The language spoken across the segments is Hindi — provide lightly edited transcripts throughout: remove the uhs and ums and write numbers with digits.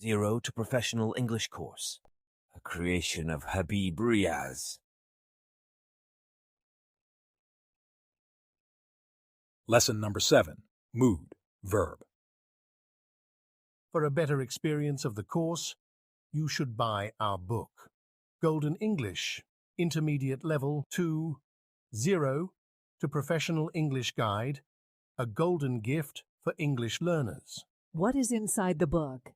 Zero to Professional English Course, a creation of Habib Riaz. Lesson number 7. Mood, verb. For a better experience of the course, you should buy our book, Golden English, Intermediate Level 2, Zero to Professional English Guide, a golden gift for English learners. What is inside the book?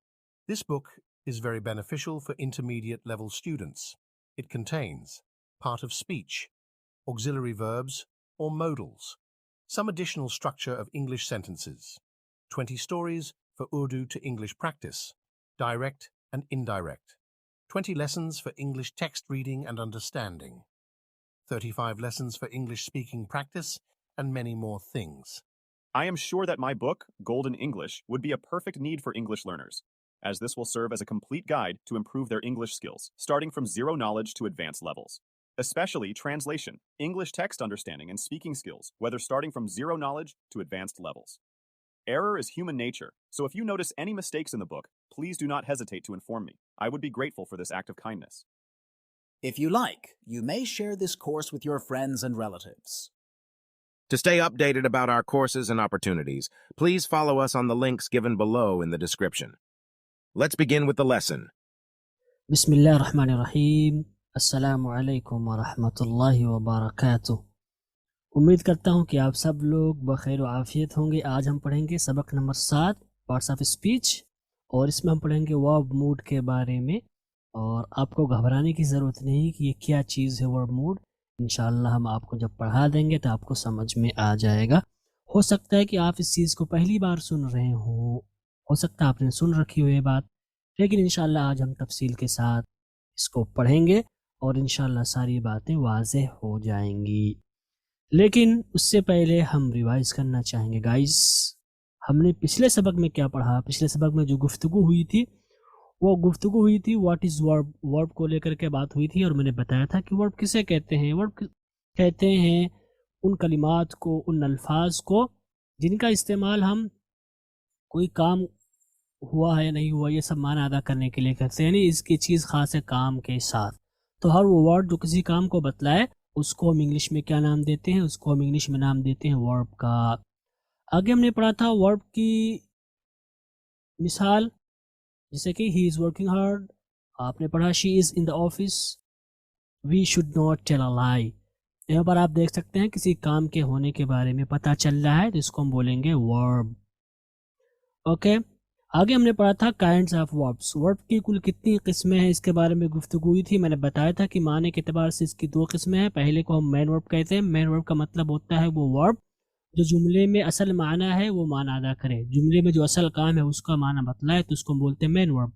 This book is very beneficial for intermediate level students. It contains part of speech, auxiliary verbs or modals, some additional structure of English sentences, 20 stories for Urdu to English practice, direct and indirect, 20 lessons for English text reading and understanding, 35 lessons for English speaking practice, and many more things. I am sure that my book, Golden English, would be a perfect need for English learners, as this will serve as a complete guide to improve their English skills, starting from zero knowledge to advanced levels. Especially translation, English text understanding, and speaking skills, whether starting from zero knowledge to advanced levels. Error is human nature, so if you notice any mistakes in the book, please do not hesitate to inform me. I would be grateful for this act of kindness. If you like, you may share this course with your friends and relatives. To stay updated about our courses and opportunities, please follow us on the links given below in the description. Let's begin with the lesson. Bismillah ar-Rahman ar-Rahim. Assalamu alaikum wa rahmatullahi wa barakatuh. उम्मीद करता हूँ कि आप सब लोग बखैर व आफियत होंगे। आज हम पढ़ेंगे सबक नंबर 7 पार्ट्स ऑफ स्पीच, और इसमें हम पढ़ेंगे वर्ब मूड के बारे में। और आपको घबराने की ज़रूरत नहीं कि ये क्या चीज़ है वर्ब मूड। इंशाअल्लाह हम आपको जब पढ़ा देंगे तो आपको समझ में आ जाएगा। हो सकता है कि आप इस चीज़ को पहली बार सुन रहे हो सकता है आपने सुन रखी हो ये बात, लेकिन इंशाअल्लाह आज हम तफसील के साथ इसको पढ़ेंगे और इंशाअल्लाह सारी बातें वाज़ेह हो जाएंगी। लेकिन उससे पहले हम रिवाइज करना चाहेंगे गाइस, हमने पिछले सबक में क्या पढ़ा। पिछले सबक में जो गुफ्तगू हुई थी वो गुफ्तगू हुई थी व्हाट इज़ वर्ब, वर्ब को लेकर के बात हुई थी। और मैंने बताया था कि वर्ब किसे कहते हैं। वर्ब कहते हैं उन कलिमात को, उन अल्फाज को जिनका इस्तेमाल हम कोई काम हुआ है नहीं हुआ ये सब माना अदा करने के लिए करते हैं, यानी इसकी चीज़ ख़ास है काम के साथ। तो हर वो वर्ड जो किसी काम को बतलाए उसको हम इंग्लिश में क्या नाम देते हैं, उसको हम इंग्लिश में नाम देते हैं वर्ब का। आगे हमने पढ़ा था वर्ब की मिसाल, जैसे कि ही इज़ वर्किंग हार्ड, आपने पढ़ा she is in the office, we should not tell a lie. यहाँ पर आप देख सकते हैं किसी काम के होने के बारे में पता चल रहा है तो इसको हम बोलेंगे वर्ब। ओके, आगे हमने पढ़ा था काइंड्स ऑफ वर्ब्स, वर्ब की कुल कितनी किस्में हैं इसके बारे में गुफ्तगू हुई थी। मैंने बताया था कि माने के एतबार से इसकी 2 किस्में हैं। पहले को हम मेन वर्ब कहते हैं। मेन वर्ब का मतलब होता है वो वर्ब जो जुमले में असल माना है वो माना अदा करे, जुमले में जो असल काम है उसका माना बतलाए, तो उसको हम बोलते हैं मेन वर्ब।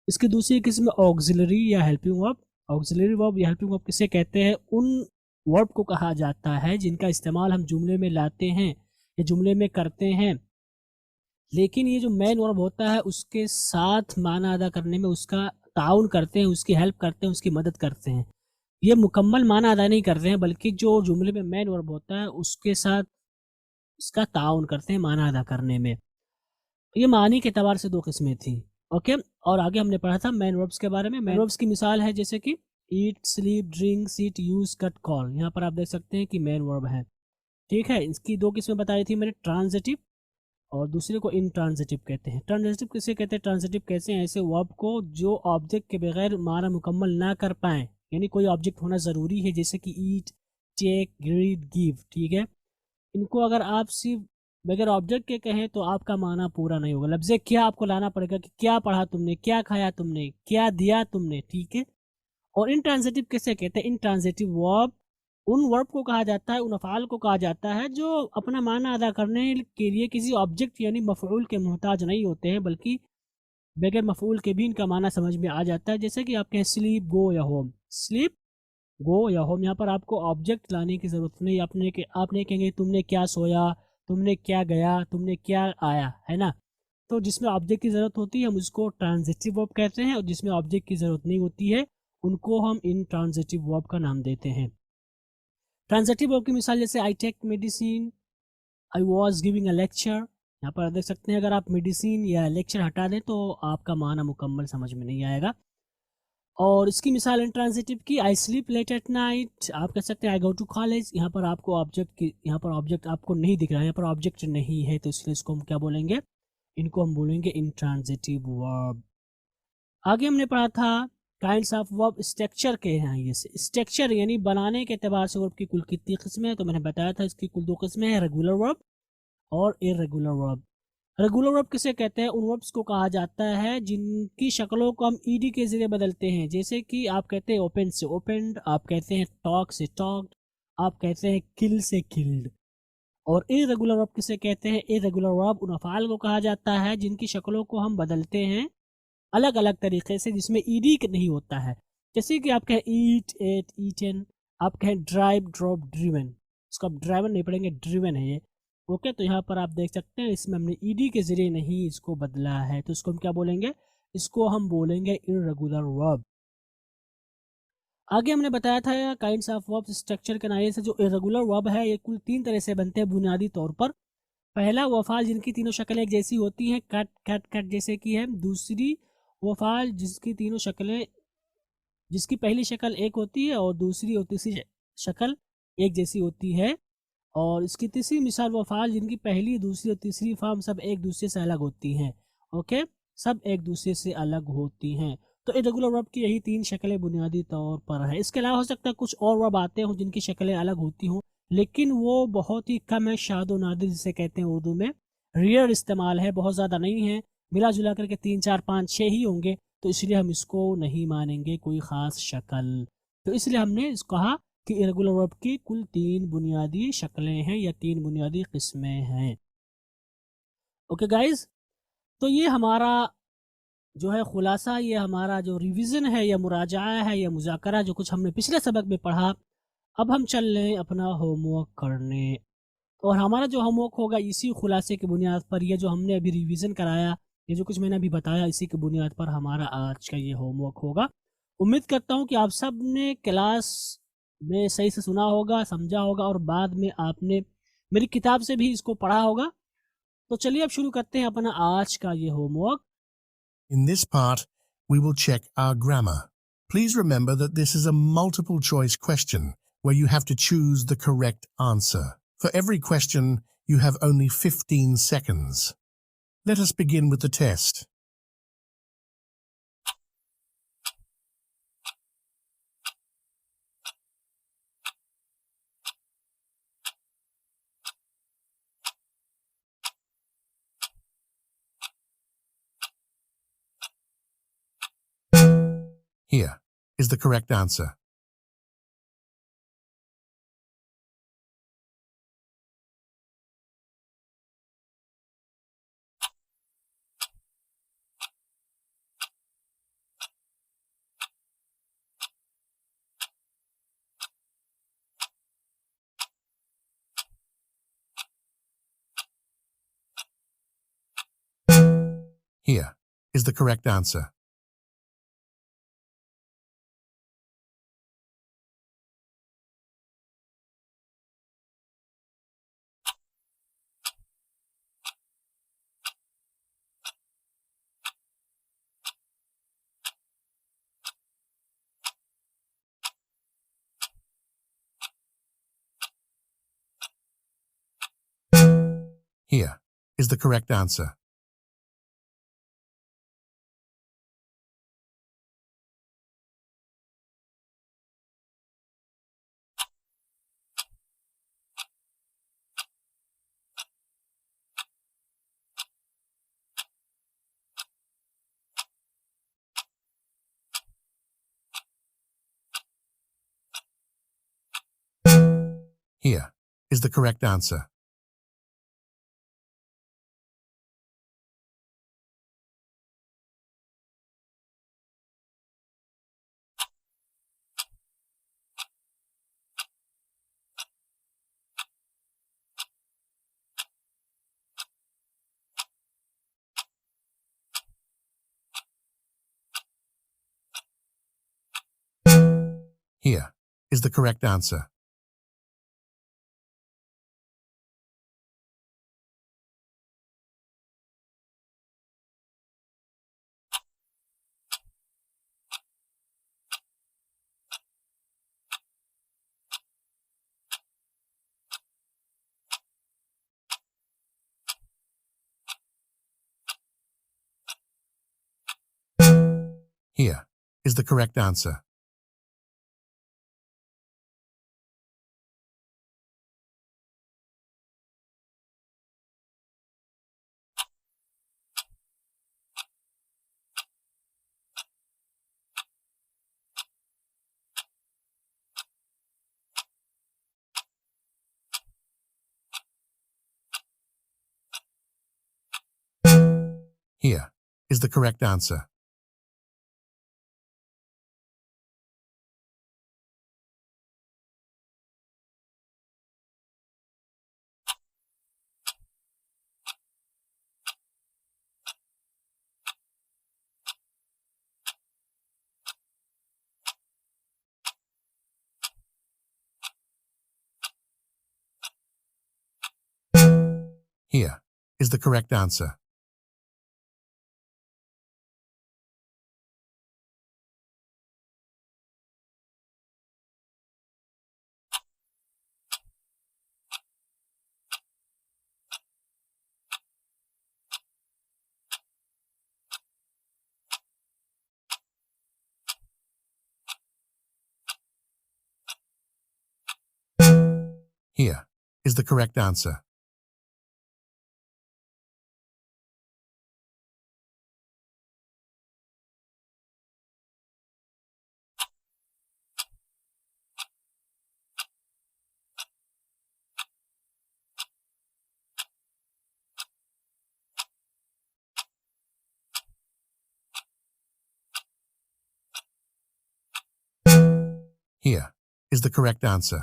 इसकी दूसरी किस्म ऑक्सिलरी या हेल्पिंग वर्ब। ऑक्सिलरी वर्ब या हेल्पिंग वर्ब किसे कहते हैं, उन वर्ब को कहा जाता है जिनका इस्तेमाल हम जुमले में लाते हैं या जुमले में करते हैं, लेकिन ये जो मेन वर्ब होता है उसके साथ माना अदा करने में उसका ताउन करते हैं, उसकी हेल्प करते हैं, उसकी मदद करते हैं। ये मुकम्मल माना अदा नहीं करते हैं, बल्कि जो जुमले में मेन वर्ब होता है उसके साथ उसका ताउन करते हैं माना अदा करने में। ये मानी के एतबार से 2 किस्में थी। ओके, और आगे हमने पढ़ा था मेन वर्ब्स के बारे में। मेन वर्ब्स की मिसाल है जैसे कि eat, sleep, drink, seat, use, cut, call. यहाँ पर आप देख सकते हैं कि मेन वर्ब है। ठीक है, इसकी 2 किस्में बताई थी मैंने, ट्रांजिटिव और दूसरे को इंट्रांजिटिव कहते हैं। ट्रांजिटिव किसे कहते हैं, ट्रांजिटिव कैसे हैं, ऐसे वर्ब को जो ऑब्जेक्ट के बगैर माना मुकम्मल ना कर पाएँ, यानी कोई ऑब्जेक्ट होना ज़रूरी है, जैसे कि ईट, टेक, रीड, गिव। ठीक है, इनको अगर आप सिर्फ बगैर ऑब्जेक्ट के कहें तो आपका माना पूरा नहीं होगा। लफ्ज़ क्या आपको लाना पड़ेगा कि क्या पढ़ा तुमने, क्या खाया तुमने, क्या दिया तुमने। ठीक है, और इंट्रांजिटिव किसे कहते हैं, इंट्रांजिटिव वर्ब उन वर्ब को कहा जाता है, उन अफ़आल को कहा जाता है जो अपना माना अदा करने के लिए किसी ऑब्जेक्ट यानी मफ़ऊल के मोहताज नहीं होते हैं, बल्कि बगैर मफ़ऊल के भी इनका माना समझ में आ जाता है। जैसे कि आप कहें स्लीप, गो या होम, स्लीप, गो या होम। यहाँ पर आपको ऑब्जेक्ट लाने की ज़रूरत नहीं। आपने कहेंगे तुमने क्या सोया, तुमने क्या गया, तुमने क्या आया, है ना। तो जिसमें ऑब्जेक्ट की ज़रूरत होती है हम उसको ट्रांजिटिव वर्ब कहते हैं, और जिसमें ऑब्जेक्ट की ज़रूरत नहीं होती है उनको हम इंट्रांजिटिव वर्ब का नाम देते हैं। ट्रांजिटिव वर्ब की मिसाल जैसे I take medicine, I was giving a lecture, यहाँ पर देख सकते हैं अगर आप मेडिसिन या लेक्चर हटा दें तो आपका माना मुकम्मल समझ में नहीं आएगा। और इसकी मिसाल इंट्रांजिटिव की, I sleep late at night, आप कह सकते हैं आई गो टू कॉलेज। यहाँ पर आपको ऑब्जेक्ट की, यहाँ पर ऑब्जेक्ट आपको नहीं दिख रहा है, यहाँ पर ऑब्जेक्ट नहीं है, तो इसलिए इसको हम क्या बोलेंगे, इनको हम बोलेंगे इंट्रांजिटिव वर्ब। आगे हमने पढ़ा था काइंड्स ऑफ वर्ब स्ट्रक्चर के हैं। ये स्ट्रक्चर यानी बनाने के एतबार से वर्ब की कुल कितनी किस्में हैं, तो मैंने बताया था इसकी कुल 2 किस्में हैं, रेगुलर वर्ब और इर्रेगुलर वर्ब। रेगुलर वर्ब किसे कहते हैं, उन वर्ब्स को कहा जाता है जिनकी शक्लों को हम ईडी के जरिए बदलते हैं। जैसे कि आप कहते हैं ओपन से ओपेंड, आप कहते हैं टॉक से टॉक्ड, आप कहते हैं किल से किल्ड। और इर्रेगुलर वर्ब किसे कहते हैं, इर्रेगुलर वर्ब उन अफ़ाल को कहा जाता है जिनकी शक्लों को हम बदलते हैं अलग अलग तरीके से, जिसमें ईडी नहीं होता है। जैसे कि आप कहें ईट, एट, ईटन, आप कहें ड्राइव, ड्रॉप, ड्रिवन। इसको आप ड्राइवन नहीं पढ़ेंगे, ड्रिवन है ये। ओके, तो यहाँ पर आप देख सकते हैं इसमें हमने ईडी के जरिए नहीं इसको बदला है, तो इसको हम क्या बोलेंगे, इसको हम बोलेंगे इर्रेगुलर वर्ब। आगे हमने बताया था काइंड्स ऑफ वर्ब स्ट्रक्चर के नारे से जो इर्रेगुलर वर्ब है ये कुल 3 तरह से बनते हैं बुनियादी तौर पर। पहला वो अफ़ाल जिनकी तीनों शक्लें एक जैसी होती हैं, कट कट कट जैसे कि है। दूसरी वो अफ़ाल जिसकी तीनों शक्लें, जिसकी पहली शक्ल एक होती है और दूसरी और तीसरी शक्ल एक जैसी होती है। और इसकी तीसरी मिसाल वो अफ़ाल जिनकी पहली, दूसरी और तीसरी फॉर्म सब एक दूसरे से अलग होती हैं। ओके, सब एक दूसरे से अलग होती हैं। तो इर्रेगुलर वर्ब की यही 3 शक्लें बुनियादी तौर पर है। इसके अलावा हो सकता है कुछ और वर्ब आते हों जिनकी शक्लें अलग होती हों, लेकिन वो बहुत ही कम है, शाद व नादिर जिसे कहते हैं उर्दू में, रेयर इस्तेमाल है, बहुत ज़्यादा नहीं है। मिला जुला करके 3, 4, 5, 6 ही होंगे, तो इसलिए हम इसको नहीं मानेंगे कोई ख़ास शक्ल। तो इसलिए हमने इसको कहा कि इर्रेगुलर वर्ब की कुल 3 बुनियादी शक्लें हैं या 3 बुनियादी किस्में हैं। ओके गाइज, तो ये हमारा जो है खुलासा, ये हमारा जो रिवीजन है या मुराजा है या मुज़ाकरा जो कुछ हमने पिछले सबक में पढ़ा। अब हम चल रहे हैं अपना होमवर्क करने, और हमारा जो होमवर्क होगा इसी खुलासे की बुनियाद पर, ये जो हमने अभी रिवीजन कराया, ये जो कुछ मैंने अभी बताया, इसी की बुनियाद पर हमारा आज का ये होमवर्क होगा। उम्मीद करता हूँ कि आप सब ने क्लास में सही से सुना होगा, समझा होगा, और बाद में आपने मेरी किताब से भी इसको पढ़ा होगा। तो चलिए अब शुरू करते हैं अपना आज का ये homework. In this part, we will check our grammar. Please remember that this is a multiple choice question where you have to choose the correct answer. For every question, you have only 15 seconds. Let us begin with the test. Here is the correct answer. Here is the correct answer. Here is the correct answer. Here is the correct answer. Here is the correct answer. Here is the correct answer. Here is the correct answer. Here is the correct answer. Here is the correct answer. Here is the correct answer.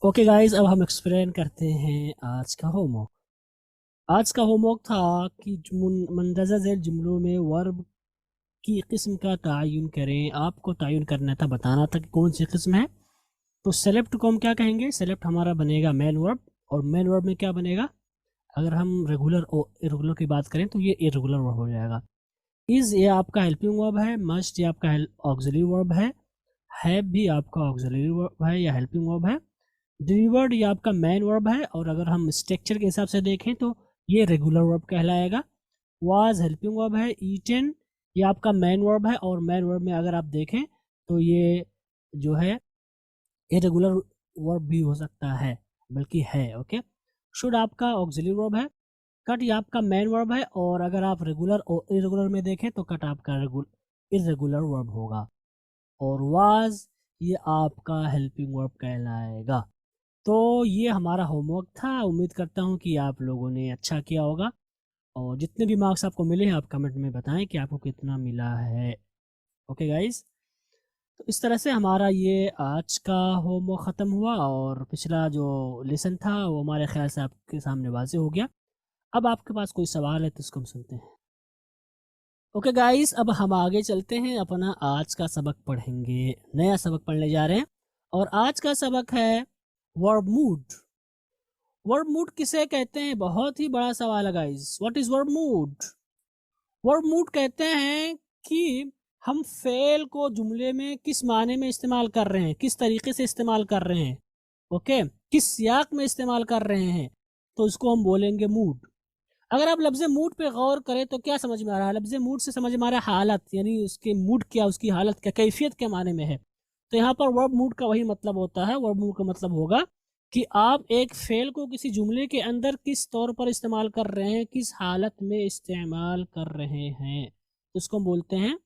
Okay guys, अब हम एक्सप्लेन करते हैं आज का होमवर्क। आज का होमवर्क था कि मंदरजा झेल जुमलों में वर्ब की किस्म का तयन करें। आपको तयन करना था, बताना था कि कौन सी किस्म है। तो सेलेक्ट को हम क्या कहेंगे? सेलेक्ट हमारा बनेगा मेन वर्ब, और मेन वर्ब में क्या बनेगा? अगर हम रेगुलर और इरेगुलर की बात करें तो ये इरेगुलर वर्ब हो जाएगा। इज़ ये आपका हेल्पिंग वर्ब है, मस्ट ये आपका ऑक्सिलरी वर्ब है भी आपका ऑक्सिलरी वर्ब है या हेल्पिंग वर्ब है, डिलीवर्ड ये आपका मेन वर्ब है, और अगर हम स्ट्रक्चर के हिसाब से देखें तो ये रेगुलर वर्ब कहलाएगा। वाज हेल्पिंग वर्ब है, ईटन ये आपका मेन वर्ब है, और मेन वर्ब में अगर आप देखें तो ये जो है इरेगुलर वर्ब भी हो सकता है, बल्कि है। ओके, शुड आपका ऑक्सिलरी वर्ब है, कट ये आपका मेन वर्ब है, और अगर आप रेगुलर और इरेगुलर में देखें तो कट आपका इरेगुलर वर्ब होगा, और वाज ये आपका हेल्पिंग वर्ब कहलाएगा। तो ये हमारा होमवर्क था। उम्मीद करता हूँ कि आप लोगों ने अच्छा किया होगा, और जितने भी मार्क्स आपको मिले हैं आप कमेंट में बताएं कि आपको कितना मिला है। ओके गाइस, तो इस तरह से हमारा ये आज का होमवर्क ख़त्म हुआ, और पिछला जो लेसन था वो हमारे ख्याल से आपके सामने वाज़ेह हो गया। अब आपके पास कोई सवाल है तो इसको हम सुनते हैं। ओके गाइस, अब हम आगे चलते हैं, अपना आज का सबक पढ़ेंगे। नया सबक पढ़ने जा रहे हैं, और आज का सबक है वर्ब मूड। वर्ब मूड किसे कहते हैं? बहुत ही बड़ा सवाल है guys. What is verb mood? Verb mood कहते हैं कि हम फेल को जुमले में किस माने में इस्तेमाल कर रहे हैं, किस तरीके से इस्तेमाल कर रहे हैं, ओके, किस सियाक में इस्तेमाल कर रहे हैं, तो इसको हम बोलेंगे मूड। अगर आप लफ्ज़ मूड पे गौर करें तो क्या समझ में आ रहा है? लफ्ज़ मूड से समझ में आ रहा है हालत, यानी उसके मूड क्या, उसकी हालत क्या, कैफियत के माने में है। तो यहाँ पर वर्ब मूड का वही मतलब होता है। वर्ब मूड का मतलब होगा कि आप एक फेल को किसी जुमले के अंदर किस तौर पर इस्तेमाल कर रहे हैं, किस हालत में इस्तेमाल कर रहे हैं, तो उसको हम बोलते हैं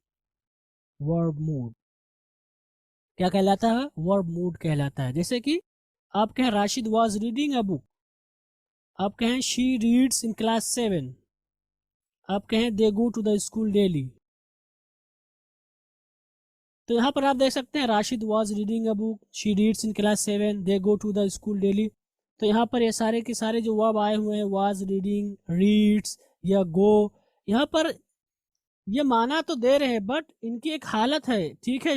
वर्ब मूड। क्या कहलाता है? वर्ब मूड कहलाता है। जैसे कि आप कहें Rashid was reading a book, आप कहें शी रीड्स इन क्लास 7, आप कहें they go to the school daily. तो यहाँ पर आप देख सकते हैं Rashid was reading a book, she reads in class 7, they go to the school daily. तो यहाँ पर ये सारे के सारे जो वर्ब आए हुए हैं, वाज, रीडिंग, रीड्स या गो, यहाँ पर ये माना तो दे रहे हैं बट इनकी एक हालत है। ठीक है,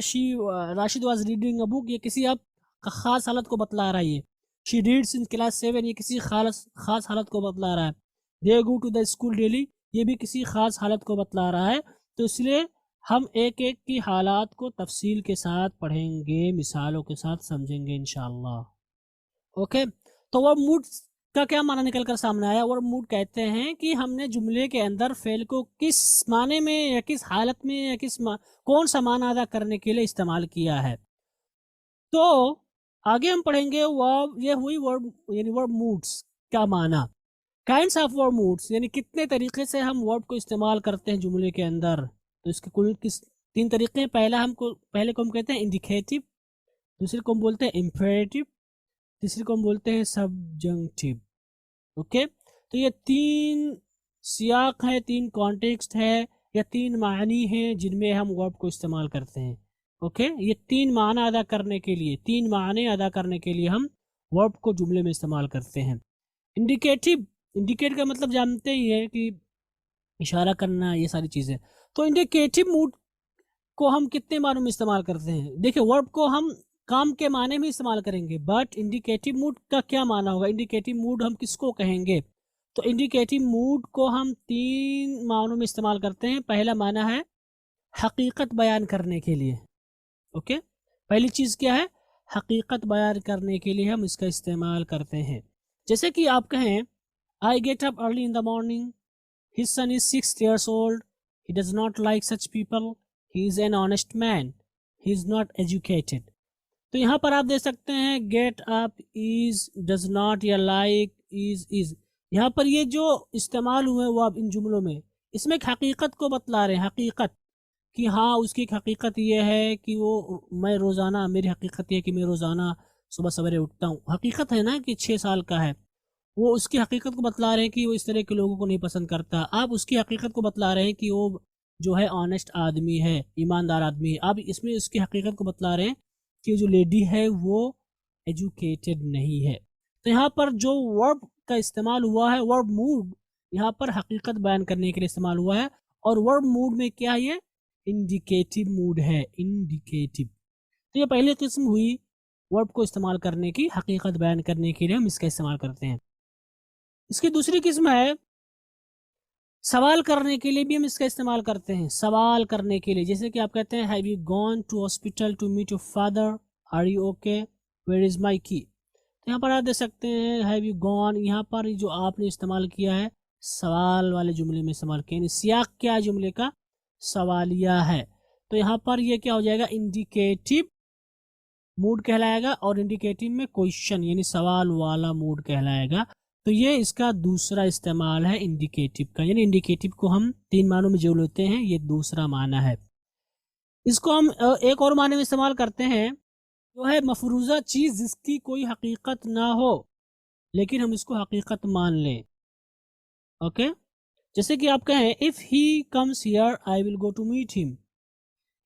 Rashid was reading a book, ये किसी आप खास हालत को बतला रहा है। ये शी रीड्स इन क्लास 7, ये किसी खास हालत को बतला रहा है। They go to the school daily, ये भी किसी खास हालत को बतला रहा है। तो इसलिए हम एक एक की हालात को तफसील के साथ पढ़ेंगे, मिसालों के साथ समझेंगे इंशाअल्लाह। ओके, तो वर्ब मूड का क्या माना निकल कर सामने आया? वर्ब मूड कहते हैं कि हमने जुमले के अंदर फेल को किस माने में या किस हालत में या कौन सा माना अदा करने के लिए इस्तेमाल किया है। तो आगे हम पढ़ेंगे वर्ब, ये हुई वर्ब यानी वर्ब मूड्स का माना। काइंड्स ऑफ वर्ब मूड्स यानी कितने तरीके से हम वर्ब को इस्तेमाल करते हैं जुमले के अंदर। तो इसके कुल किस 3 तरीके हैं। पहले को हम कहते हैं इंडिकेटिव, दूसरे को हम बोलते हैं इम्पेरेटिव, तीसरे को हम बोलते हैं सब्जंक्टिव। ओके, तो ये 3 सियाक है, 3 कॉन्टेक्स्ट है या 3 मानी हैं जिनमें हम वर्ब को इस्तेमाल करते हैं। ओके, ये 3 माना अदा करने के लिए, 3 माने अदा करने के लिए हम वर्ब को जुमले में इस्तेमाल करते हैं। इंडिकेटिव, इंडिकेट का मतलब जानते ही है कि इशारा करना, ये सारी चीज़ें। तो इंडिकेटिव मूड को हम कितने मानों में इस्तेमाल करते हैं? देखिए, वर्ब को हम काम के माने में इस्तेमाल करेंगे, बट इंडिकेटिव मूड का क्या माना होगा? इंडिकेटिव मूड हम किसको कहेंगे? तो इंडिकेटिव मूड को हम 3 मानों में इस्तेमाल करते हैं। पहला माना है हकीकत बयान करने के लिए। ओके, पहली चीज़ क्या है? हकीकत बयान करने के लिए हम इसका इस्तेमाल करते हैं। जैसे कि आप कहें, I get up early in the morning, his son is 6 years old, he does not like such people, he is an honest man, he is not educated। तो यहाँ पर आप दे सकते हैं get up, is, does not या लाइक, इज। यहाँ पर ये जो इस्तेमाल हुए वो आप इन जुमलों में, इसमें एक हकीकत को बतला रहे हैं। हकीकत कि हाँ, उसकी एक हकीकत ये है कि वो मैं रोज़ाना, मेरी हकीकत ये है कि मैं रोज़ाना सुबह सवेरे उठता हूँ। हकीकत है ना कि 6 साल का है, वो उसकी हकीकत को बतला रहे हैं कि वो इस तरह के लोगों को नहीं पसंद करता। आप उसकी हकीकत को बतला रहे हैं कि वो जो है ऑनेस्ट आदमी है, ईमानदार आदमी है। आप इसमें उसकी हकीकत को बतला रहे हैं कि जो लेडी है वो एजुकेटेड नहीं है। तो यहाँ पर जो वर्ब का इस्तेमाल हुआ है, वर्ब मूड, यहाँ पर हकीकत बयान करने के लिए इस्तेमाल हुआ है। और वर्ब मूड में क्या है? ये इंडिकेटिव मूड है, इंडिकेटिव। तो ये पहली किस्म हुई वर्ब को इस्तेमाल करने की, हकीकत बयान करने के लिए हम इसका इस्तेमाल करते हैं। इसकी दूसरी किस्म है सवाल करने के लिए भी हम इसका इस्तेमाल करते हैं। सवाल करने के लिए, जैसे कि आप कहते हैं, have you gone to hospital to meet your father, are you okay, where is my key. तो यहाँ पर आप देख सकते हैं हैव यू गॉन, यहाँ पर जो आपने इस्तेमाल किया है सवाल वाले जुमले में इस्तेमाल किया, यानी सियाक क्या है जुमले का? सवालिया है। तो यहाँ पर ये क्या हो जाएगा? इंडिकेटिव मूड कहलाएगा, और इंडिकेटिव में क्वेश्चन यानी सवाल वाला मूड कहलाएगा। तो ये इसका दूसरा इस्तेमाल है इंडिकेटिव का, यानी इंडिकेटिव को हम 3 मानों में जोड़ लेते हैं, ये दूसरा माना है। इसको हम एक और माने में इस्तेमाल करते हैं, जो है मफरूज़ा चीज़ जिसकी कोई हकीकत ना हो लेकिन हम इसको हकीकत मान लें। ओके, जैसे कि आप कहें, if he comes here I will go to meet him,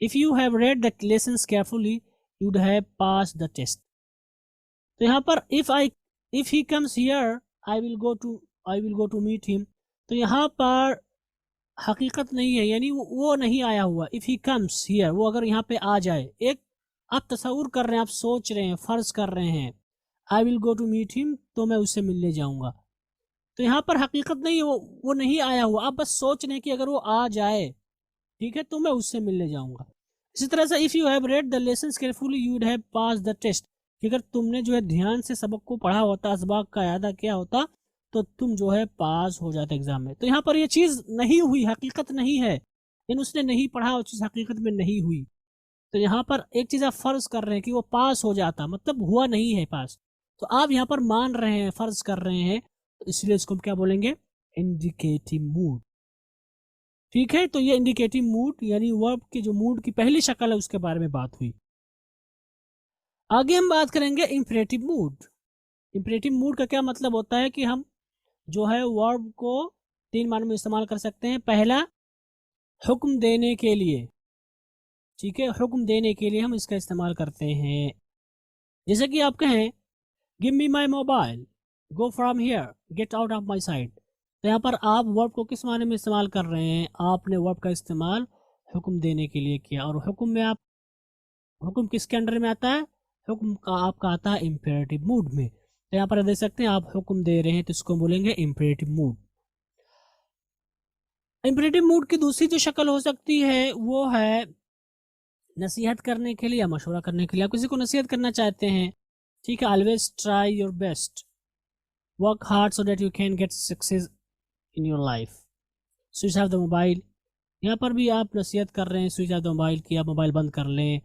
if you have read the lessons carefully you would have pass the test. तो यहाँ पर if he comes here I will go to meet him, तो यहाँ पर हकीकत नहीं है, यानी वो नहीं आया हुआ। इफ़ ही कम्स हियर, वो अगर यहाँ पे आ जाए, एक आप तस्वुर कर रहे हैं, आप सोच रहे हैं, फ़र्ज़ कर रहे हैं, I will go to meet him, तो मैं उससे मिलने जाऊँगा। तो यहाँ पर हकीकत नहीं है, वो नहीं आया हुआ, आप बस सोच रहे हैं कि अगर वो आ जाए, ठीक है, तो मैं उससे मिलने जाऊँगा। इसी तरह से if you have read the lessons carefully you would have pass the test, कि अगर तुमने जो है ध्यान से सबक को पढ़ा होता, असबाक का यादा किया होता, तो तुम जो है पास हो जाते एग्जाम में। तो यहाँ पर ये चीज़ नहीं हुई, हकीकत नहीं है, यानी उसने नहीं पढ़ा, वो चीज़ हकीकत में नहीं हुई। तो यहाँ पर एक चीज़ आप फ़र्ज़ कर रहे हैं कि वो पास हो जाता, मतलब हुआ नहीं है पास, तो आप यहाँ पर मान रहे हैं, फ़र्ज़ कर रहे हैं, तो इसलिए इसको हम क्या बोलेंगे? Indicative mood. ठीक है, तो ये इंडिकेटिव मूड यानी वर्ब की जो मूड की पहली शक्ल है उसके बारे में बात हुई। आगे हम बात करेंगे इंपरेटिव मूड। इंपरेटिव मूड का क्या मतलब होता है कि हम जो है वर्ब को 3 मानों में इस्तेमाल कर सकते हैं। पहला, हुक्म देने के लिए, ठीक है, हुक्म देने के लिए हम इसका इस्तेमाल करते हैं। जैसे कि आप कहें, give me my mobile, go from here, get out of my site. तो यहाँ पर आप वर्ब को किस माने में इस्तेमाल कर रहे हैं? आपने वर्ब का इस्तेमाल हुक्म देने के लिए किया, और हुक्म में हुक्म किसके अंडर में आता है? हुक्म का आपका आता है इंपेरेटिव मूड में। तो यहाँ पर देख सकते हैं आप हुक्म दे रहे हैं, तो इसको बोलेंगे इंपेरेटिव मूड। इम्परेटिव मूड की दूसरी जो शक्ल हो सकती है वो है नसीहत करने के लिए या मशवरा करने के लिए। आप किसी को नसीहत करना चाहते हैं, ठीक है, always try your best, work hard so that you can get success in your life, switch off the mobile. यहाँ पर भी आप नसीहत कर रहे हैं स्विच ऑफ द मोबाइल की, आप मोबाइल बंद कर लें,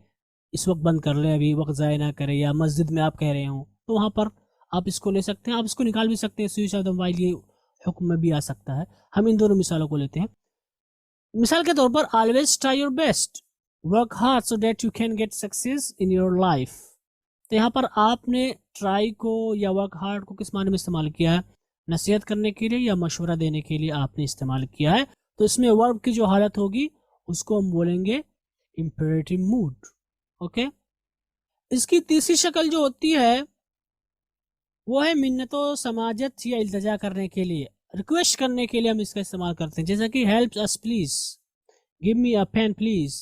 इस वक्त बंद कर लें, अभी वक्त ज़ाया ना करें, या मस्जिद में आप कह रहे हो तो वहाँ पर आप इसको ले सकते हैं। आप इसको निकाल भी सकते हैं, स्विच ऑफ द मोबाइल ये हुक्म में भी आ सकता है। हम इन दोनों मिसालों को लेते हैं। मिसाल के तौर पर always try your best, work hard so that you can get success in your life. तो यहाँ पर आपने ट्राई को या वर्क हार्ड को किस माने में इस्तेमाल किया है? नसीहत करने के लिए या मशवरा देने के लिए आपने इस्तेमाल किया है। तो इसमें वर्ब की जो हालत होगी उसको हम बोलेंगे इम्पेरेटिव मूड। ओके, इसकी तीसरी शक्ल जो होती है वो है मिन्नतो समाजत या इल्तजा करने के लिए, रिक्वेस्ट करने के लिए हम इसका इस्तेमाल करते हैं। जैसा कि help us please, give me a pen please,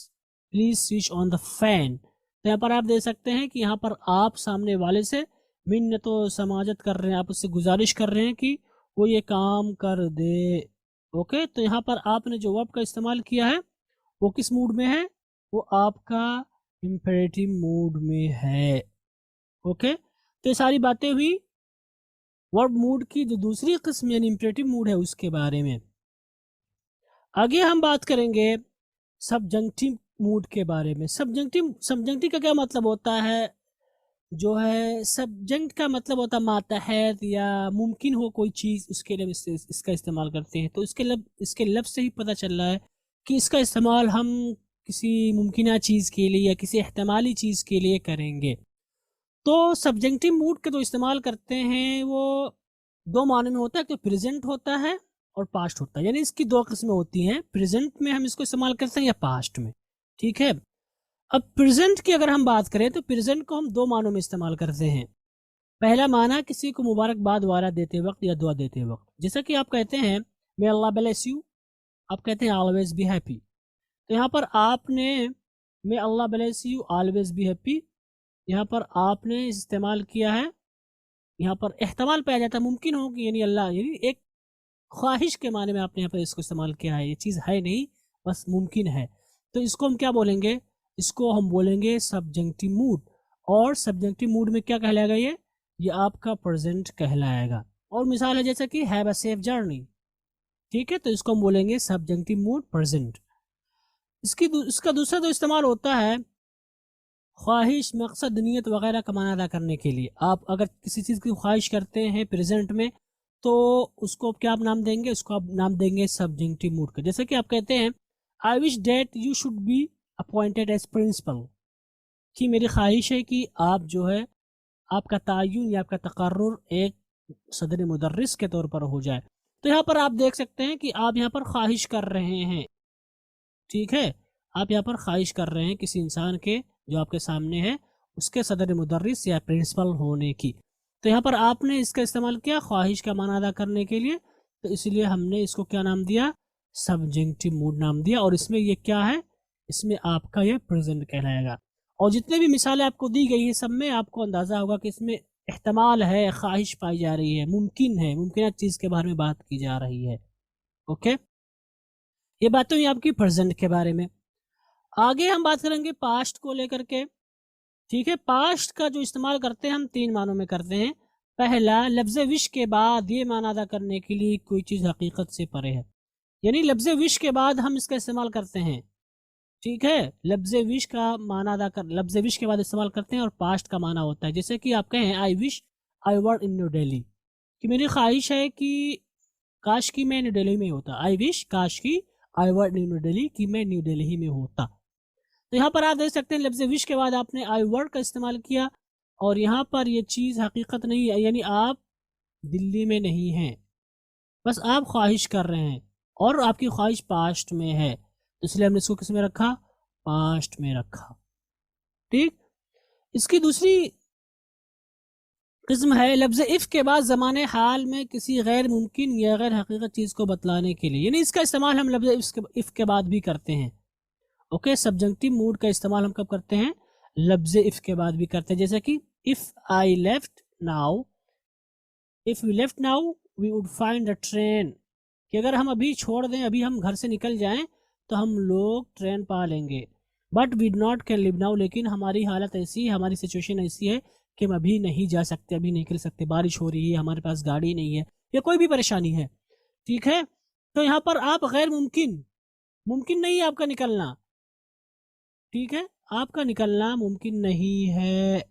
please switch on the fan. तो यहाँ पर आप देख सकते हैं कि यहाँ पर आप सामने वाले से मिन्नतो समाजत कर रहे हैं, आप उससे गुजारिश कर रहे हैं कि वो ये काम कर दे। ओके, तो यहाँ पर आपने जो वर्ब का इस्तेमाल किया है वो किस मूड में है? वो आपका इम्पेरेटिव मूड में है। ओके, तो ये सारी बातें हुई वर्ब मूड की जो दूसरी किस्म यानी इम्पेरेटिव मूड है उसके बारे में। आगे हम बात करेंगे सब्जंक्टिव मूड के बारे में। सब्जंक्टिव का क्या मतलब होता है? जो है सब्जेक्ट का मतलब होता है मातहत या मुमकिन हो कोई चीज़, उसके लिए इसका इस्तेमाल करते हैं। तो इसके लफ्ज़ से ही पता चल रहा है कि इसका इस्तेमाल हम किसी मुमकिना चीज़ के लिए या किसी एहतमाली चीज़ के लिए करेंगे। तो सब्जेक्टिव मूड के जो इस्तेमाल करते हैं वो दो मानों में होता है, तो प्रेजेंट होता है और पास्ट होता है, यानी इसकी दो किस्में होती हैं। प्रेजेंट में हम इसको इस्तेमाल करते हैं या पास्ट में, ठीक है। अब प्रेजेंट की अगर हम बात करें तो प्रेजेंट को हम दो मानों में इस्तेमाल करते हैं। पहला माना किसी को मुबारकबाद वारा देते वक्त या दुआ देते वक्त, जैसा कि आप कहते हैं मे अल्लाह ब्लेस यू, आप कहते हैं ऑलवेज बी हैप्पी। तो यहाँ पर आपने may Allah bless you always be happy, यहाँ पर आपने इस्तेमाल किया है। यहाँ पर एहतमाल पाया जाता है मुमकिन हो कि यानी अल्लाह यानी एक ख्वाहिश के माने में आपने यहाँ पर इसको इस्तेमाल किया है, ये चीज़ है नहीं बस मुमकिन है। तो इसको हम क्या बोलेंगे? इसको हम बोलेंगे सब्जेक्टिव मूड। और सब्जेक्टिव मूड में क्या कहलाएगा? ये आपका प्रेजेंट कहलाएगा। और मिसाल है जैसे कि हैव अ सेफ जर्नी, ठीक है, तो इसको हम बोलेंगे सब्जेक्टिव मूड प्रेजेंट। इसका दूसरा जो इस्तेमाल होता है ख्वाहिश, मकसद, नीयत वगैरह का माना अदा करने के लिए। आप अगर किसी चीज़ की ख्वाहिश करते हैं प्रेजेंट में तो उसको क्या आप नाम देंगे? उसको आप नाम देंगे सब्जेक्टिव मूड का। जैसे कि आप कहते हैं I wish that you should be appointed as principal, कि मेरी ख्वाहिश है कि आप जो है आपका तयन या आपका तकर्रुर एक सदर मुदर्रिस के तौर पर हो जाए। तो यहाँ पर आप देख सकते हैं कि आप यहाँ पर ख्वाहिश कर रहे हैं, ठीक है, आप यहाँ पर ख्वाहिश कर रहे हैं किसी इंसान के जो आपके सामने है उसके सदर मुदर्रिस या प्रिंसिपल होने की। तो यहाँ पर आपने इसका इस्तेमाल किया ख्वाहिश का माना अदा करने के लिए, तो इसलिए हमने इसको क्या नाम दिया? सब्जेक्टिव मूड नाम दिया। और इसमें ये क्या है? इसमें आपका ये प्रेजेंट कहलाएगा। और जितने भी मिसालें आपको दी गई हैं सब में आपको अंदाज़ा होगा कि इसमें एहतमाल है, ख्वाहिश पाई जा रही है, मुमकिन है, मुमकिन चीज़ के बारे में बात की जा रही है। ओके, ये बात तो ये आपकी प्रेजेंट के बारे में। आगे हम बात करेंगे पास्ट को लेकर के, ठीक है। पास्ट का जो इस्तेमाल करते हैं हम तीन मानों में करते हैं। पहला, लफ्ज़ विश के बाद ये माना अदा करने के लिए कोई चीज़ हकीकत से परे है, यानी लफ्ज़ विश के बाद हम इसका इस्तेमाल करते हैं, ठीक है। लफ्ज़ विश का माना अदा कर लफ्ज़ विश के बाद इस्तेमाल करते हैं और पास्ट का माना होता है। जैसे कि आप कहें I wish I were in new Delhi, कि मेरी ख्वाहिश है कि काश की मैं न्यू दिल्ली में होता। आई विश काश की आई वर इन न्यू दिल्ली, कि मैं न्यू दिल्ली में होता। तो यहाँ पर आप देख सकते हैं लफ्ज़ विश के बाद आपने आई वर का इस्तेमाल किया और यहाँ पर ये चीज़ हकीकत नहीं है, यानी आप दिल्ली में नहीं हैं, बस आप ख्वाहिश कर रहे हैं और आपकी ख्वाहिश पास्ट में है, तो इसलिए हमने इसको किस में रखा? पास्ट में रखा, ठीक। इसकी दूसरी किस्म है लफ्ज़ इफ़ के बाद ज़माने हाल में किसी गैर मुमकिन या गैर हकीकत चीज़ को बतलाने के लिए, यानी इसका इस्तेमाल हम लफ्ज़ इफ़ के बाद भी करते हैं। ओके, सब्जेक्टिव मूड का इस्तेमाल हम कब करते हैं? लफ्ज़ इफ़ के बाद भी करते हैं। जैसे कि if I left now, if we left now we would find the train, कि अगर हम अभी छोड़ दें, अभी हम घर से निकल जाएं तो हम लोग ट्रेन पा लेंगे, but we not can leave now, लेकिन हमारी हालत ऐसी है, हमारी सिचुएशन ऐसी है कि हम अभी नहीं जा सकते, अभी नहीं निकल सकते, बारिश हो रही है, हमारे पास गाड़ी नहीं है या कोई भी परेशानी है। ठीक है, तो यहाँ पर आप गैर मुमकिन, मुमकिन नहीं है आपका निकलना। ठीक है, आपका निकलना मुमकिन नहीं है।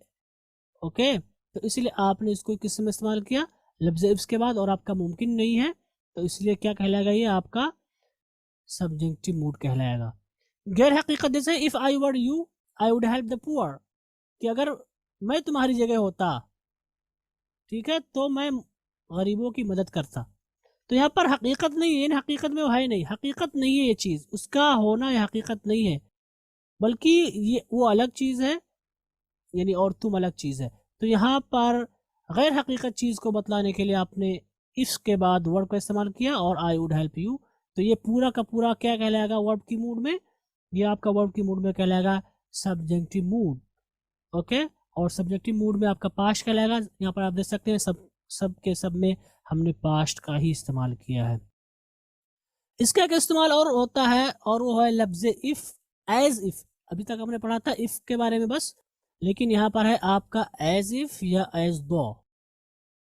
ओके, तो इसलिए आपने इसको किस में इस्तेमाल किया, लफ्ज़ इफ्स के बाद, और आपका मुमकिन नहीं है, तो इसलिए क्या कहलाएगा, ये आपका सब्जेक्टिव मूड कहलाएगा। गैर हकीकत जैसे if I were you I would help the poor, कि अगर मैं तुम्हारी जगह होता, ठीक है, तो मैं गरीबों की मदद करता। तो यहाँ पर हकीकत नहीं है, इन हकीकत में वो है नहीं, हकीकत नहीं है ये चीज़, उसका होना ये हकीकत नहीं है, बल्कि ये वो अलग चीज़ है, यानी और तुम अलग चीज़ है। तो यहाँ पर गैर हकीकत चीज़ को बतलाने के लिए आपने इफ़ के बाद वर्ब का इस्तेमाल किया और आई वुड हेल्प यू, तो ये पूरा का पूरा क्या कहलाएगा वर्ब की मूड में, ये आपका वर्ब की मूड में कहलाएगा सब्जेक्टिव मूड। ओके, और सब्जेक्टिव मूड में आपका पास्ट कहलाएगा। यहाँ पर आप देख सकते हैं सब के सब में हमने पास्ट का ही इस्तेमाल किया है। इसका एक इस्तेमाल और होता है और वो है लफ्ज़ इफ़, एज इफ़। अभी तक हमने पढ़ा था इफ़ के बारे में बस, लेकिन यहाँ पर है आपका एज इफ़ या एज दो।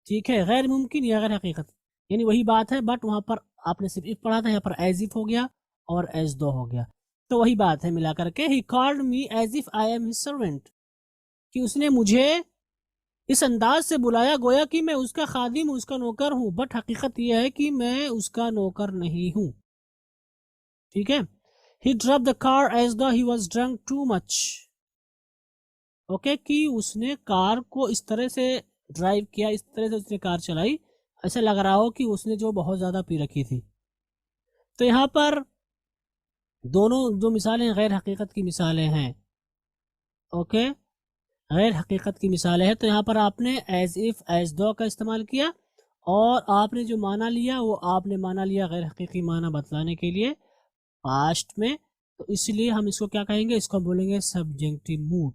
ठीक है, गैर मुमकिन या गैर हकीकत, यानी वही बात है, बट वहाँ पर आपने सिर्फ इफ़ पढ़ा था, यहाँ पर एज इफ़ हो गया और एज दो हो गया, तो वही बात है मिला करके। He called me as if I am his servant, कि उसने मुझे इस अंदाज से बुलाया गोया कि मैं उसका खादिम, उसका नौकर हूँ, बट हकीकत यह है कि मैं उसका नौकर नहीं हूँ। ठीक है, he drop the car as the he was drunk too much. Okay, कि उसने कार को इस तरह से ड्राइव किया, इस तरह से उसने कार चलाई, ऐसा लग रहा हो कि उसने जो बहुत ज़्यादा पी रखी थी। तो यहाँ पर दोनों जो मिसालें गैर हकीकत की मिसालें हैं। ओके, गैर हकीकत की मिसालें हैं, तो यहाँ पर आपने एज इफ़ एज दो का इस्तेमाल किया और आपने जो माना लिया वो आपने माना लिया गैर हकीकी माना बतलाने के लिए पास्ट में, तो इसलिए हम इसको क्या कहेंगे, इसको हम बोलेंगे सब्जेक्टिव मूड।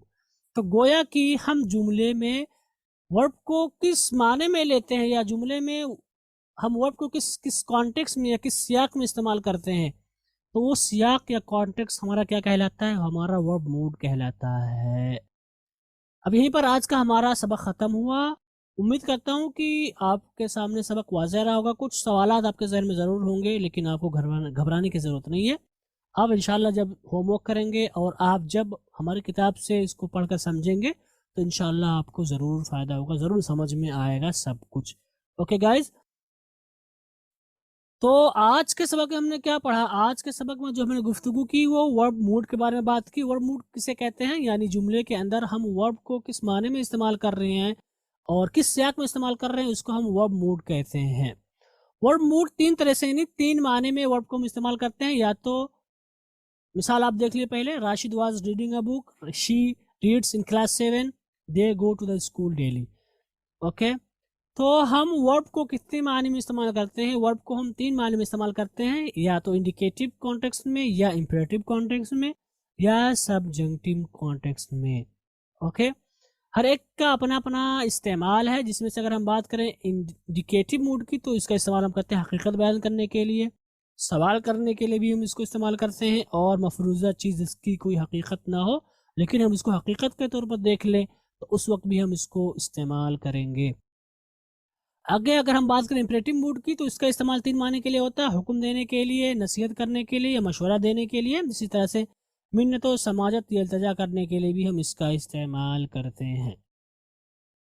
तो गोया कि हम जुमले में वर्ब को किस माने में लेते हैं या जुमले में हम वर्ब को किस कॉन्टेक्स्ट में या किस सियाक में इस्तेमाल करते हैं, तो वो सियाक या कॉन्टेक्स्ट हमारा क्या कहलाता है, हमारा वर्ब मूड कहलाता है। अब यहीं पर आज का हमारा सबक ख़त्म हुआ। उम्मीद करता हूँ कि आपके सामने सबक वाज़ेह रहा होगा। कुछ सवालात आपके ज़हन में ज़रूर होंगे, लेकिन आपको घबराने की ज़रूरत नहीं है। आप इंशाल्लाह जब होमवर्क करेंगे और आप जब हमारी किताब से इसको पढ़कर समझेंगे तो इंशाल्लाह आपको ज़रूर फ़ायदा होगा, ज़रूर समझ में आएगा सब कुछ। ओके गाइज़, तो आज के सबक में हमने क्या पढ़ा, आज के सबक में जो हमने गुफ्तगू की वो वर्ब मूड के बारे में बात की। वर्ब मूड किसे कहते हैं, यानी जुमले के अंदर हम वर्ब को किस माने में इस्तेमाल कर रहे हैं और किस सियाक में इस्तेमाल कर रहे हैं, उसको हम वर्ब मूड कहते हैं। वर्ब मूड तीन तरह से, यानी तीन माने में वर्ब को हम इस्तेमाल करते हैं। या तो मिसाल आप देख लिए पहले, Rashid was reading a book, she reads in class 7, they go to the school daily. Okay, तो हम वर्ब को कितने माने में इस्तेमाल करते हैं, वर्ब को हम तीन माने में इस्तेमाल करते हैं, या तो इंडिकेटिव कॉन्टेक्स्ट में, या इंपेरेटिव कॉन्टेक्स्ट में, या सब्जेक्टिव कॉन्टेक्स्ट में। ओके, हर एक का अपना अपना इस्तेमाल है, जिसमें से अगर हम बात करें इंडिकेटिव मूड की तो इसका इस्तेमाल हम करते हैं हकीकत बयान करने के लिए, सवाल करने के लिए भी हम इसको इस्तेमाल करते हैं, और मफरूज़ा चीज़ जिसकी कोई हकीकत ना हो लेकिन हम इसको हकीकत के तौर पर देख लें तो उस वक्त भी हम इसको इस्तेमाल करेंगे। आगे अगर हम बात करें इंपेरेटिव मूड की तो इसका इस्तेमाल तीन माने के लिए होता है, हुक्म देने के लिए, नसीहत करने के लिए, या मशवरा देने के लिए। इसी तरह से मिन्नत व समाजत या इल्तिजा करने के लिए भी हम इसका इस्तेमाल करते हैं।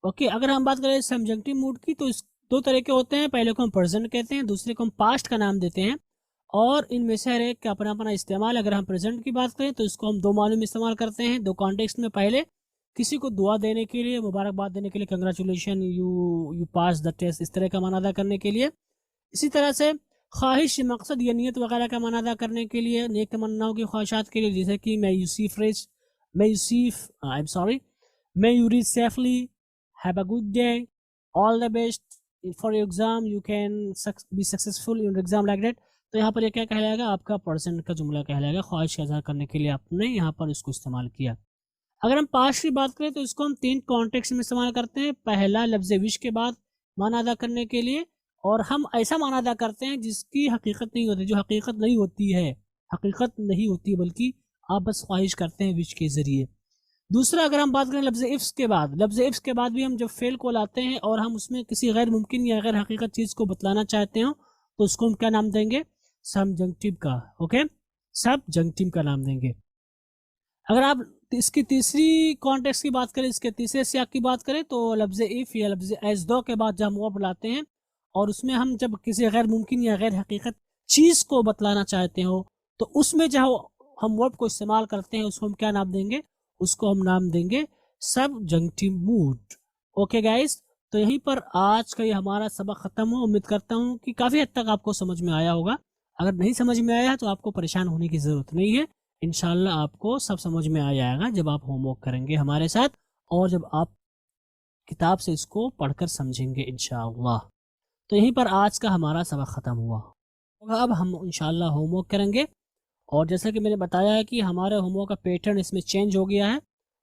ओके, अगर हम बात करें सब्जेक्टिव मूड की तो इस दो तरह के होते हैं, पहले को हम प्रेजेंट कहते हैं, दूसरे को हम पास्ट का नाम देते हैं, और इनमें से हर एक का अपना अपना इस्तेमाल। अगर हम प्रेजेंट की बात करें तो इसको हम दो मानों में इस्तेमाल करते हैं, दो कॉन्टेक्स्ट में। पहले किसी को दुआ देने के लिए, मुबारकबाद देने के लिए, congratulation you pass the test, इस तरह का माना अदा करने के लिए। इसी तरह से ख्वाहिश, मकसद या नियत वगैरह का माना अदा करने के लिए, नेक तमन्नाओं की ख्वाहिशात के लिए, जैसे कि मैं you reach safely, have a good day, all the best for your exam, you can be successful in exam, like that. तो यहाँ पर यह क्या कहलाएगा, आपका पर्सन का जुमला कहलाएगा, ख्वाहिश का इज़हार करने के लिए आपने यहाँ पर इसको इस्तेमाल किया। अगर हम पास्ट की बात करें तो इसको हम तीन कॉन्टेक्स्ट में इस्तेमाल करते हैं। पहला लफ्ज़ विश के बाद माना अदा करने के लिए, और हम ऐसा मान अदा करते हैं जिसकी हकीकत नहीं होती, जो हकीकत नहीं होती है, हकीकत नहीं होती बल्कि आप बस ख्वाहिश करते हैं विश के ज़रिए। दूसरा, अगर हम बात करें लफ्ज़ इफ्स के बाद, लफ्ज़ इफ्स के बाद भी हम जब फेल को लाते हैं और हम उसमें किसी गैर मुमकिन या गैर हकीकत चीज़ को बतलाना चाहते हो तो उसको हम क्या नाम देंगे? सबजंक्टिव का, ओके, सबजंक्टिव का नाम देंगे। अगर आप इसकी तीसरी कॉन्टेक्स्ट की बात करें, इसके तीसरे सियाक की बात करें तो लफ्ज़ इफ़ या लफ्ज़ एज़ दो के बाद जब हम वर्ब लाते हैं और उसमें हम जब किसी गैर मुमकिन या गैर हकीकत चीज़ को बतलाना चाहते हो तो उसमें जो हम वर्ब को इस्तेमाल करते हैं उसको हम क्या नाम देंगे? उसको हम नाम देंगे सबजंक्टिव मूड। ओके गाइस, तो यहीं पर आज का ये हमारा सबक ख़त्म हो। उम्मीद करता हूँ कि काफ़ी हद तक आपको समझ में आया होगा। अगर नहीं समझ में आया तो आपको परेशान होने की ज़रूरत नहीं है, इंशाल्लाह आपको सब समझ में आ जाएगा जब आप होमवर्क करेंगे हमारे साथ और जब आप किताब से इसको पढ़कर समझेंगे इंशाल्लाह। तो यहीं पर आज का हमारा सबक ख़त्म हुआ। अब हम इंशाल्लाह होमवर्क करेंगे और जैसा कि मैंने बताया है कि हमारे होमवर्क का पैटर्न इसमें चेंज हो गया है।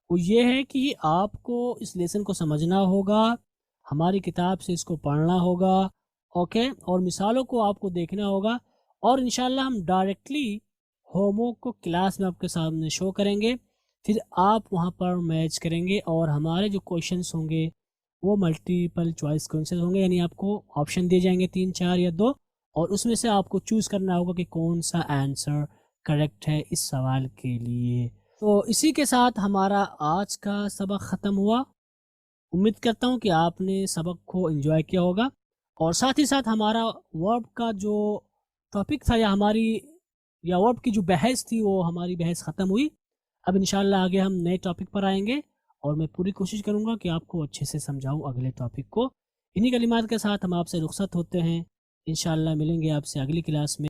वो ये है कि आपको इस लेसन को समझना होगा, हमारी किताब से इसको पढ़ना होगा, ओके, और मिसालों को आपको देखना होगा और इंशाल्लाह हम डायरेक्टली होमवर्क को क्लास में आपके सामने शो करेंगे, फिर आप वहाँ पर मैच करेंगे और हमारे जो क्वेश्चंस होंगे वो मल्टीपल चॉइस क्वेश्चंस होंगे, यानी आपको ऑप्शन दिए जाएंगे 3, 4 या 2 और उसमें से आपको चूज़ करना होगा कि कौन सा आंसर करेक्ट है इस सवाल के लिए। तो इसी के साथ हमारा आज का सबक ख़त्म हुआ। उम्मीद करता हूँ कि आपने सबक को एंजॉय किया होगा और साथ ही साथ हमारा वर्ब का जो टॉपिक था या वर्ब की जो बहस थी वो हमारी बहस ख़त्म हुई। अब इंशाल्लाह आगे हम नए टॉपिक पर आएंगे और मैं पूरी कोशिश करूँगा कि आपको अच्छे से समझाऊँ अगले टॉपिक को। इन्हीं कलिमात के साथ हम आपसे रुखसत होते हैं। इंशाल्लाह मिलेंगे आपसे अगली क्लास में।